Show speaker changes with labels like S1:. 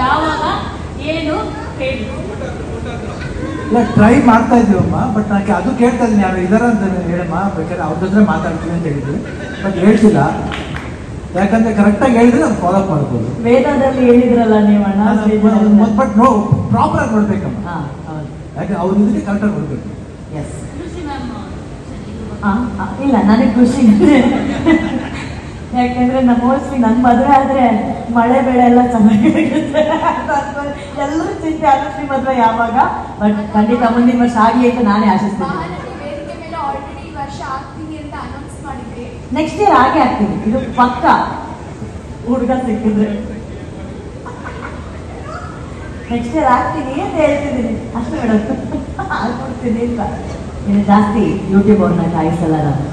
S1: ಯಾವಾಗ ಏನು ಹೇಳಿ.
S2: ಇಲ್ಲ ಟ್ರೈ ಮಾಡ್ತಾ ಇದೀವಮ್ಮ, ಬಟ್ ನನಗೆ ಅದು ಕೇಳ್ತಾ ಇದ್ದೀನಿ ಯಾರು ಇದಾರ ಅಂತ ಹೇಳಮ್ಮ, ಬೇಕಾದ್ರೆ ಅವ್ರ ಜೊತೆ ಮಾತಾಡ್ತೀವಿ ಅಂತ ಹೇಳಿದ್ವಿ, ಬಟ್ ಹೇಳ್ತಿಲ್ಲ. ಯಾಕಂದ್ರೆ ಕರೆಕ್ಟಾಗಿ ಹೇಳಿದ್ರೆ ನಾವು ಫಾಲೋ ಅಪ್ ಮಾಡ್ಬೋದು.
S3: ವೇದದಲ್ಲಿ ಹೇಳಿದ್ರಲ್ಲ ನೀವಣ್ಣ,
S2: ಬಟ್ ಪ್ರಾಪರ್ ಆಗಿ ನೋಡ್ಬೇಕಮ್ಮ. ಯಾಕೆ ಅವ್ರ ಇದಕ್ಕೆ ಕರೆಕ್ಟಾಗಿ ನೋಡ್ಬೇಕು.
S3: ಎಸ್ ಇಲ್ಲ ನನಗೆ ಖುಷಿ ಯಾಕಂದ್ರೆ ಮೋಸ್ಟ್ಲಿ ನನ್ನ ಮದುವೆ ಆದ್ರೆ ಮಳೆ ಬೆಳೆ ಎಲ್ಲ ಚೆನ್ನಾಗಿರುತ್ತೆ ಎಲ್ಲರೂ ಚಿಂತೆ ಆಗುತ್ತೆ ಮದುವೆ ಯಾವಾಗ. ಬಟ್ ಖಂಡಿತ ಮುಂದಿನ ವರ್ಷ ಆಗಲಿ ಅಂತ ನಾನೇ ಆಶಿಸ್ತೀನಿ. ನೆಕ್ಸ್ಟ್ ಇಯರ್ ಹಾಗೆ ಆಗ್ತೀನಿ, ಇದು ಪಕ್ಕ. ಹುಡುಗ ಸಿಕ್ಕಿದ್ರೆ ನೆಕ್ಸ್ಟ್ ಇಯರ್ ಆಗ್ತೀನಿ ಅಂತ ಹೇಳ್ತಿದ್ದೀನಿ ಅಷ್ಟೇ ಮೇಡಮ್. ಆಗ್ಬಿಡ್ತೀನಿ ಅಂತ ಇನ್ನು ಜಾಸ್ತಿ ಯೂಟ್ಯೂಬ್ ಅವ್ರನ್ನ ಕಾಯಿಸಲ್ಲ ನಾನು.